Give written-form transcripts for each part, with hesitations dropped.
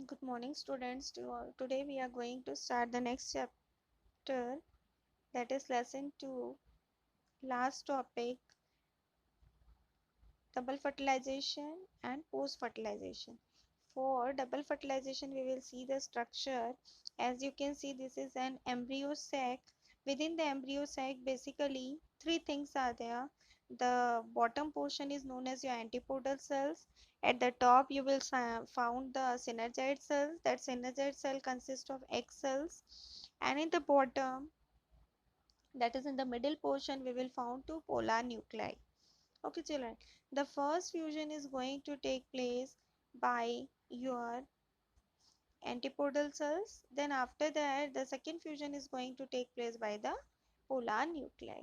Good morning, students. Today we are going to start the next chapter, that is lesson 2. Last topic, double fertilization and post fertilization. For double fertilization, we will see the structure. As you can see, this is an embryo sac. Within the embryo sac, basically three things are there. The bottom portion is known as your antipodal cells. At the top, you will found the synergid cells. That synergid cell consists of egg cells. And in the bottom, that is in the middle portion, we will found two polar nuclei. Okay, children. The first fusion is going to take place by your antipodal cells. Then after that, the second fusion is going to take place by the polar nuclei.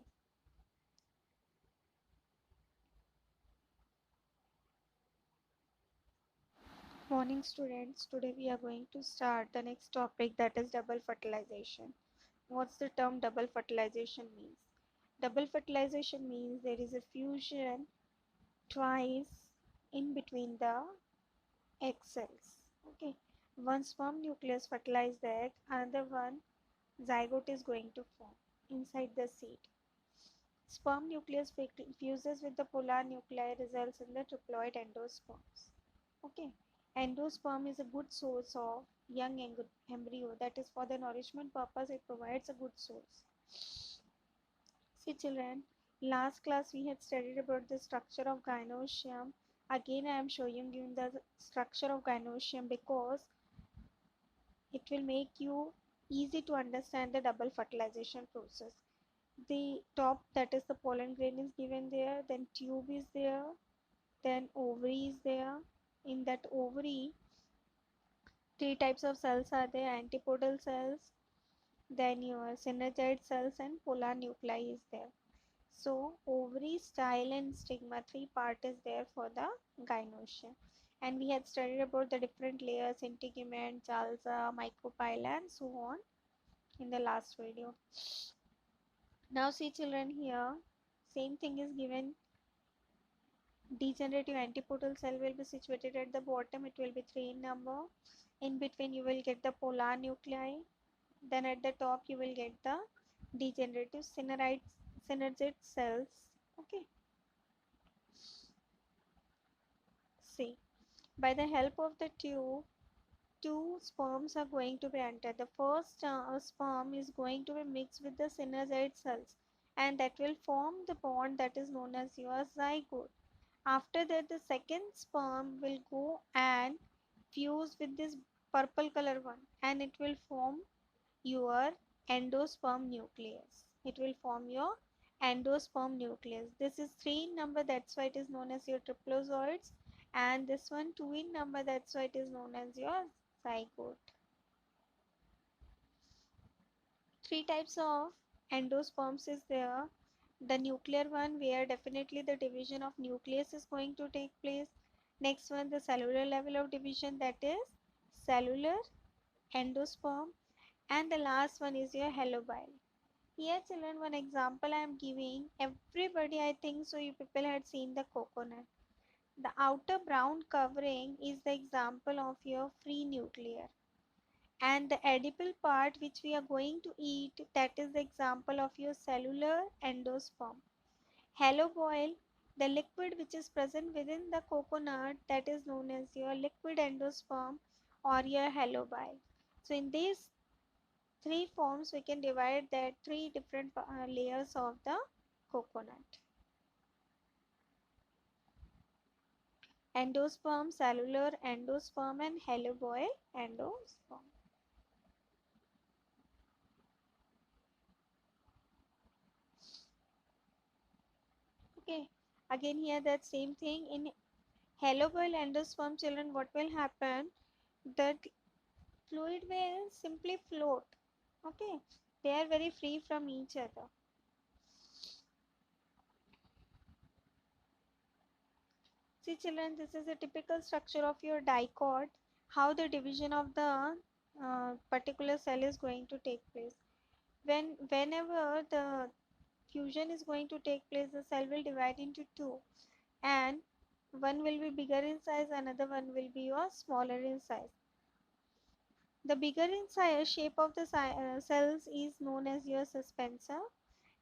Morning, students. Today we are going to start the next topic, that is double fertilization. What's the term double fertilization means? Double fertilization means there is a fusion twice in between the egg cells. Okay, one sperm nucleus fertilize the egg, another one zygote is going to form inside the seed. Sperm nucleus fuses with the polar nuclei, results in the triploid endosperms. Okay, endosperm is a good source of young embryo, that is for the nourishment purpose it provides a good source. See children, last class we had studied about the structure of gynoecium. Again I am showing you the structure of gynoecium because it will make you easy to understand the double fertilization process. The top, that is the pollen grain, is given there, then tube is there, then ovary is there. In that ovary, three types of cells are there: antipodal cells, then your synergid cells, and polar nuclei is there. So ovary, style, and stigma, three part is there for the gynoecium. And we had studied about the different layers: integument, jalza, micropyle, and so on in the last video. Now see children, here same thing is given. Degenerative antipodal cell will be situated at the bottom. It will be 3 in number. In between you will get the polar nuclei. Then at the top you will get the degenerative synergid cells. Okay. See, by the help of the tube, two sperms are going to be entered. The first sperm is going to be mixed with the synergid cells, and that will form the bond that is known as your zygote. After that, the second sperm will go and fuse with this purple color one, and it will form your endosperm nucleus. It will form your endosperm nucleus. This is 3 in number, that's why it is known as your triplozoids, and this one 2 in number, that's why it is known as your zygote. Three types of endosperms is there. The nuclear one, where definitely the division of nucleus is going to take place. Next one, the cellular level of division, that is cellular endosperm. And the last one is your halobile. Here children, one example I am giving. Everybody, I think so, you people had seen the coconut. The outer brown covering is the example of your free nuclear, and the edible part which we are going to eat, that is the example of your cellular endosperm. Haloboil, the liquid which is present within the coconut, that is known as your liquid endosperm or your halobile. So in these three forms we can divide that three different layers of the coconut: endosperm, cellular endosperm, and haloboil endosperm. Okay, again here that same thing. In haloboil endosperm children, what will happen? The fluid will simply float. Okay, they are very free from each other. See children, this is a typical structure of your dicot, how the division of the particular cell is going to take place. Whenever the fusion is going to take place, the cell will divide into two, and one will be bigger in size, another one will be your smaller in size. The bigger in size shape of the cells is known as your suspensor,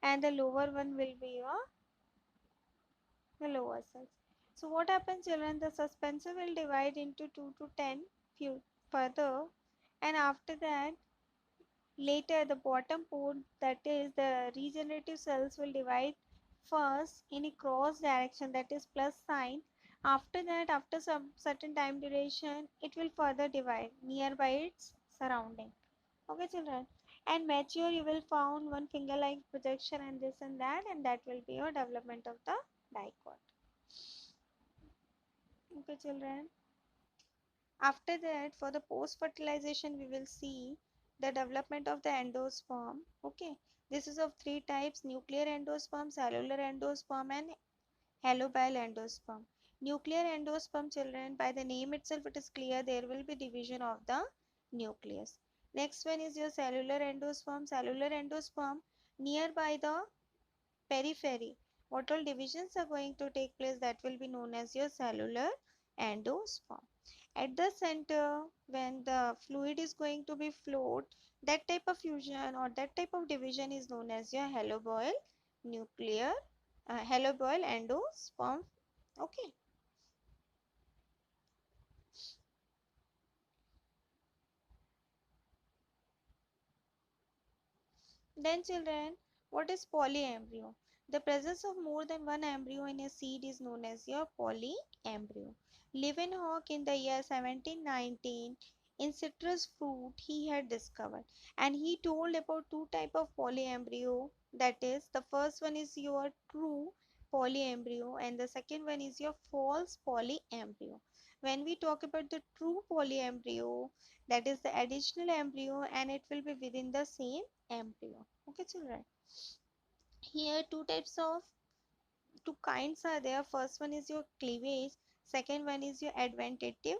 and the lower one will be your the lower cells. So what happens, children? The suspensor will divide into 2 to 10 few further, and after that later the bottom port, that is the regenerative cells, will divide first in a cross direction, that is plus sign. After that, after some certain time duration, it will further divide nearby its surrounding. Okay, children. And mature, you will found one finger like projection and this and that, and that will be your development of the dicot. Okay, children. After that, for the post fertilization, we will see the development of the endosperm. Okay, this is of three types: nuclear endosperm, cellular endosperm, and halobile endosperm. Nuclear endosperm, children, by the name itself, it is clear there will be division of the nucleus. Next one is your cellular endosperm. Cellular endosperm, nearby the periphery, what all divisions are going to take place, that will be known as your cellular endosperm. At the center, when the fluid is going to be flowed, that type of fusion or that type of division is known as your haloboil nuclear haloboil endosperm. Okay. Then, children, what is polyembryo? The presence of more than one embryo in a seed is known as your polyembryo. Leeuwenhoek in the year 1719, in citrus fruit he had discovered, and he told about two type of polyembryo. That is, the first one is your true polyembryo and the second one is your false polyembryo. When we talk about the true polyembryo, that is the additional embryo, and it will be within the same embryo. Okay, children. Here two kinds are there. First one is your cleavage, second one is your adventative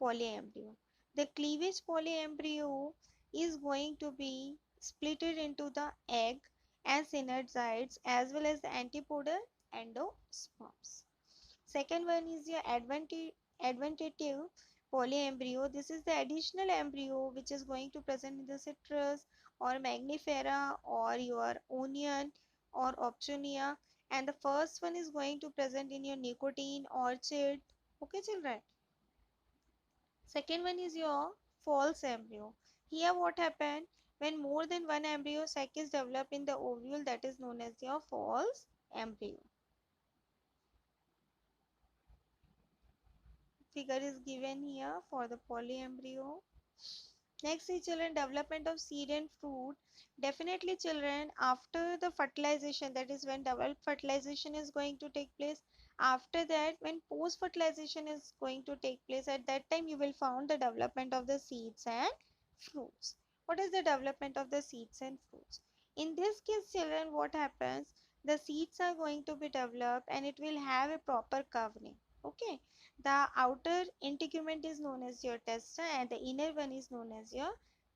polyembryo. The cleavage polyembryo is going to be splitted into the egg and synergids as well as the antipodal endosperms. Second one is your adventative polyembryo. This is the additional embryo which is going to present in the citrus or magnifera or your onion or optionia, and the first one is going to present in your nicotine orchid. Okay, children. Second one is your false embryo. Here what happened, when more than one embryo sac is developed in the ovule, that is known as your false embryo. Figure is given here for the polyembryo. Next is, children, development of seed and fruit. Definitely, children, after the fertilization, that is when double fertilization is going to take place. After that, when post fertilization is going to take place, at that time you will found the development of the seeds and fruits. What is the development of the seeds and fruits? In this case, children, what happens? The seeds are going to be developed and it will have a proper covering. Okay, the outer integument is known as your testa and the inner one is known as your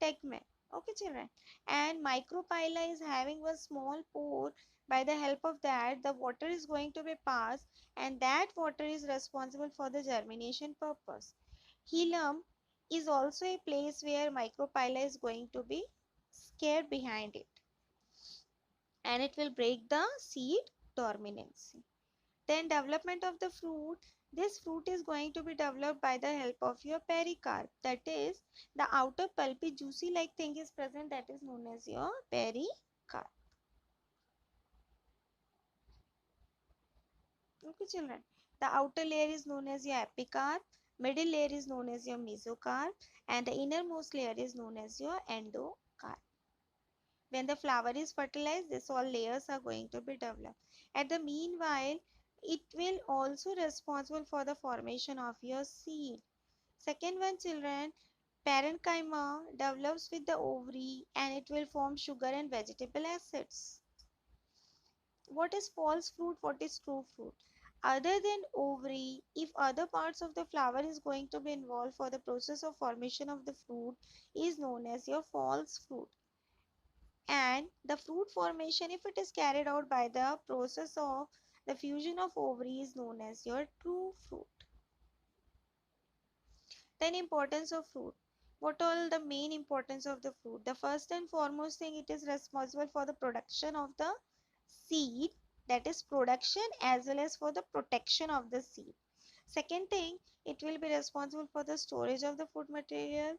tegmen. Okay, children. And micropylla is having one small pore. By the help of that, the water is going to be passed, and that water is responsible for the germination purpose. Hilum is also a place where micropylla is going to be scared behind it, and it will break the seed dormancy. Then development of the fruit. This fruit is going to be developed by the help of your pericarp. That is, the outer pulpy juicy like thing is present, that is known as your pericarp. Okay, children. The outer layer is known as your epicarp, middle layer is known as your mesocarp, and the innermost layer is known as your endocarp. When the flower is fertilized, these all layers are going to be developed. At the meanwhile, it will also responsible for the formation of your seed. Second one, children, parenchyma develops with the ovary and it will form sugar and vegetable acids. What is false fruit? What is true fruit? Other than ovary, if other parts of the flower is going to be involved for the process of formation of the fruit, is known as your false fruit. And the fruit formation, if it is carried out by the process of the fusion of ovary, is known as your true fruit. Then importance of fruit. What all the main importance of the fruit? The first and foremost thing, it is responsible for the production of the seed, that is production as well as for the protection of the seed. Second thing, it will be responsible for the storage of the food material.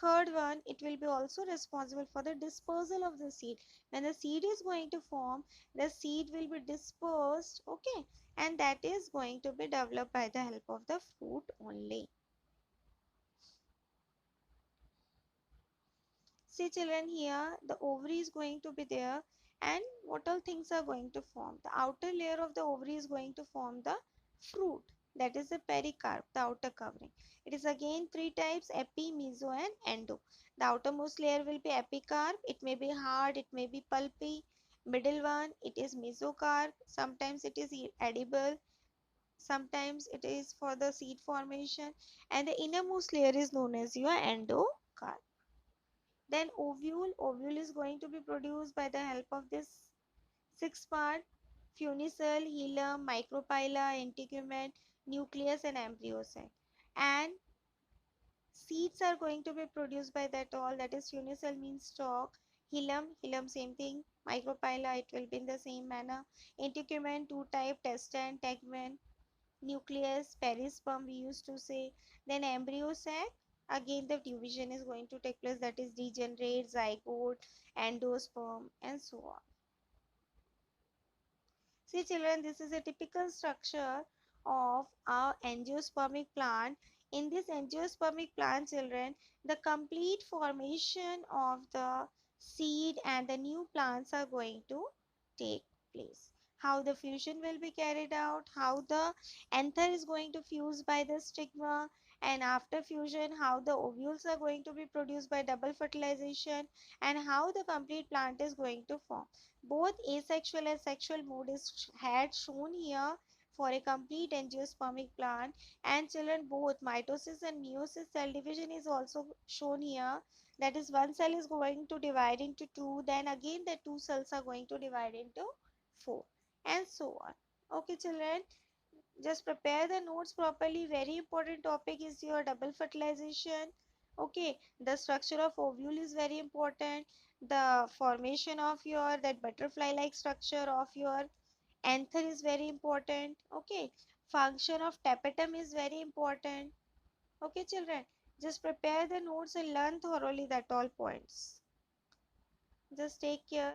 Third one, it will be also responsible for the dispersal of the seed. When the seed is going to form, the seed will be dispersed, okay, and that is going to be developed by the help of the fruit only. See children, here the ovary is going to be there, and what all things are going to form? The outer layer of the ovary is going to form the fruit, that is the pericarp, the outer covering. It is again three types: epi, meso and endo. The outermost layer will be epicarp. It may be hard, it may be pulpy. Middle one, it is mesocarp. Sometimes it is edible, sometimes it is for the seed formation, and the innermost layer is known as your endocarp. Then ovule is going to be produced by the help of this six part: funicell, hilum, microphylla, integument, nucleus and embryo sac. And seeds are going to be produced by that all, that is funicell means stalk, hilum same thing, microphylla it will be in the same manner, integument two type, testa and tegument, nucleus, perisperm we used to say, then embryo sac. Again the division is going to take place, that is degenerate, zygote, endosperm and so on. See children, this is a typical structure of our angiospermic plant. In this angiospermic plant children, the complete formation of the seed and the new plants are going to take place. How the fusion will be carried out, how the anther is going to fuse by the stigma, and after fusion how the ovules are going to be produced by double fertilization, and how the complete plant is going to form. Both asexual and sexual mode is had shown here for a complete angiospermic plant, and children both mitosis and meiosis cell division is also shown here, that is one cell is going to divide into two, then again the two cells are going to divide into four and so on. Okay children, just prepare the notes properly. Very important topic is your double fertilization. Okay, the structure of ovule is very important. The formation of your that butterfly like structure of your anther is very important. Okay, function of tapetum is very important. Okay children, just prepare the notes and learn thoroughly that all points. Just take care.